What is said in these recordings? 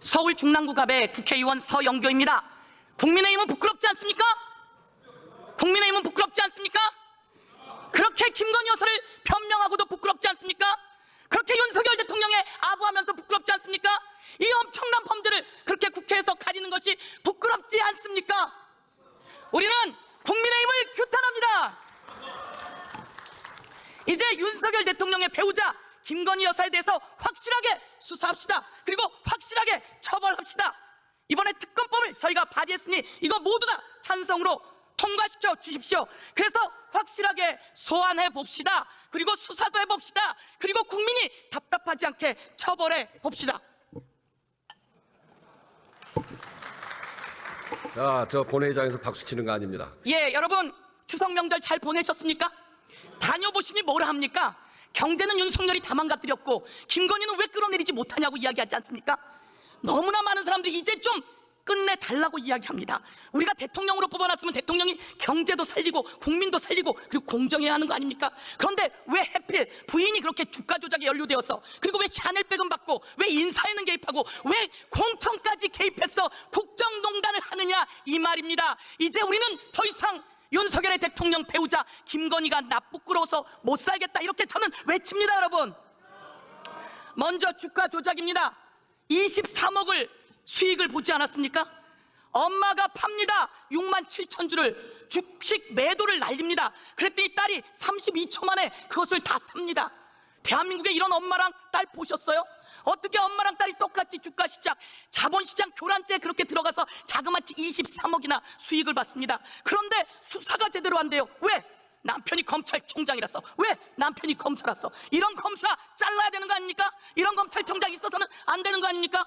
서울 중랑구갑의 국회의원 서영교입니다. 국민의힘은 부끄럽지 않습니까? 국민의힘은 부끄럽지 않습니까? 그렇게 김건희 여사를 변명하고도 부끄럽지 않습니까? 그렇게 윤석열 대통령에 아부하면서 부끄럽지 않습니까? 이 엄청난 범죄를 그렇게 국회에서 가리는 것이 부끄럽지 않습니까? 우리는 국민의힘을 규탄합니다. 이제 윤석열 대통령의 배우자 김건희 여사에 대해서 확실하게 수사합시다. 그리고 확실하게 처벌합시다. 이번에 특검법을 저희가 발의했으니 이거 모두 다 찬성으로 통과시켜 주십시오. 그래서 확실하게 소환해 봅시다. 그리고 수사도 해봅시다. 그리고 국민이 답답하지 않게 처벌해 봅시다. 자, 저 본회의장에서 박수 치는 거 아닙니다. 예, 여러분 추석 명절 잘 보내셨습니까? 다녀보시니 뭐라 합니까? 경제는 윤석열이 다 망가뜨렸고 김건희는 왜 끌어내리지 못하냐고 이야기하지 않습니까? 너무나 많은 사람들이 이제 좀 끝내달라고 이야기합니다. 우리가 대통령으로 뽑아놨으면 대통령이 경제도 살리고 국민도 살리고 그리고 공정해야 하는 거 아닙니까? 그런데 왜 하필 부인이 그렇게 주가 조작에 연루되어서, 그리고 왜 샤넬백은 받고, 왜 인사에는 개입하고, 왜 공천까지 개입해서 국정농단을 하느냐 이 말입니다. 이제 우리는 더 이상 윤석열의 대통령 배우자 김건희가 나 부끄러워서 못 살겠다 이렇게 저는 외칩니다. 여러분, 먼저 주가 조작입니다. 23억을 수익을 보지 않았습니까? 엄마가 팝니다. 6만 7천 주를 주식 매도를 날립니다. 그랬더니 딸이 32초 만에 그것을 다 삽니다. 대한민국에 이런 엄마랑 딸 보셨어요? 어떻게 엄마랑 딸이 똑같이 주가시장, 자본시장 교란죄에 그렇게 들어가서 자그마치 23억이나 수익을 받습니다. 그런데 수사가 제대로 안 돼요. 왜? 남편이 검찰총장이라서. 왜? 남편이 검사라서. 이런 검사 잘라야 되는 거 아닙니까? 이런 검찰총장 있어서는 안 되는 거 아닙니까?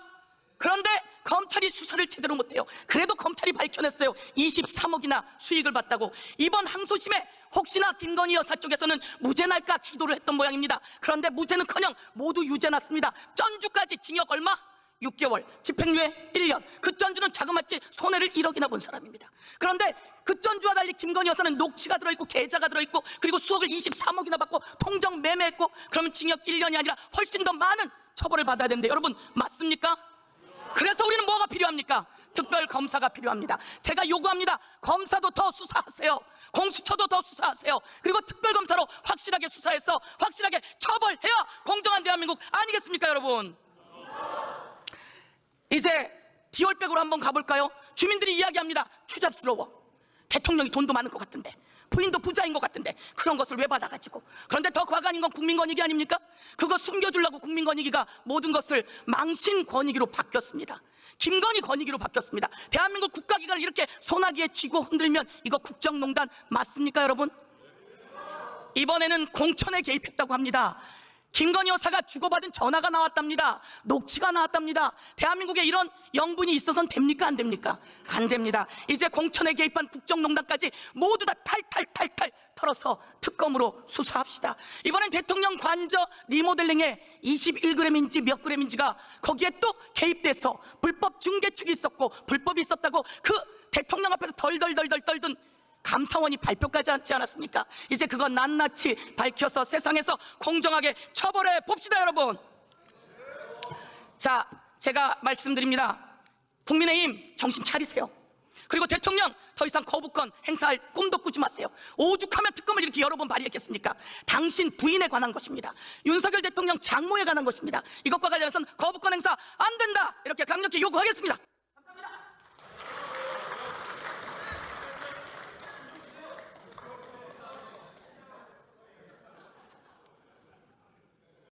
그런데 검찰이 수사를 제대로 못해요. 그래도 검찰이 밝혀냈어요. 23억이나 수익을 봤다고. 이번 항소심에 혹시나 김건희 여사 쪽에서는 무죄 날까 기도를 했던 모양입니다. 그런데 무죄는커녕 모두 유죄 났습니다. 전주까지 징역 얼마? 6개월, 집행유예 1년. 그 전주는 자그마치 손해를 1억이나 본 사람입니다. 그런데 그 전주와 달리 김건희 여사는 녹취가 들어있고 계좌가 들어있고 그리고 수억을 23억이나 받고 통정 매매했고, 그러면 징역 1년이 아니라 훨씬 더 많은 처벌을 받아야 되는데 여러분 맞습니까? 그래서 우리는 뭐가 필요합니까? 특별검사가 필요합니다. 제가 요구합니다. 검사도 더 수사하세요. 공수처도 더 수사하세요. 그리고 특별검사로 확실하게 수사해서 확실하게 처벌해야 공정한 대한민국 아니겠습니까 여러분? 이제 디올백으로 한번 가볼까요? 주민들이 이야기합니다. 추잡스러워. 대통령이 돈도 많은 것 같은데, 부인도 부자인 것 같은데 그런 것을 왜 받아가지고. 그런데 더 과간인 건 국민권익위 아닙니까? 그거 숨겨주려고 국민권익위가 모든 것을 망신권익위로 바뀌었습니다. 김건희 권익위로 바뀌었습니다. 대한민국 국가기관을 이렇게 소나기에 쥐고 흔들면 이거 국정농단 맞습니까 여러분? 이번에는 공천에 개입했다고 합니다. 김건희 여사가 주고받은 전화가 나왔답니다. 녹취가 나왔답니다. 대한민국에 이런 영분이 있어서는 됩니까? 안 됩니까? 안 됩니다. 이제 공천에 개입한 국정농단까지 모두 다 탈탈 털어서 특검으로 수사합시다. 이번엔 대통령 관저 리모델링에 21g인지 몇 g인지가 거기에 또 개입돼서 불법 중개축이 있었고 불법이 있었다고 그 대통령 앞에서 덜덜 떨던 감사원이 발표까지 하지 않았습니까? 이제 그건 낱낱이 밝혀서 세상에서 공정하게 처벌해 봅시다 여러분. 자, 제가 말씀드립니다. 국민의힘 정신 차리세요. 그리고 대통령 더 이상 거부권 행사할 꿈도 꾸지 마세요. 오죽하면 특검을 이렇게 여러 번 발의했겠습니까? 당신 부인에 관한 것입니다. 윤석열 대통령 장모에 관한 것입니다. 이것과 관련해서는 거부권 행사 안 된다 이렇게 강력히 요구하겠습니다.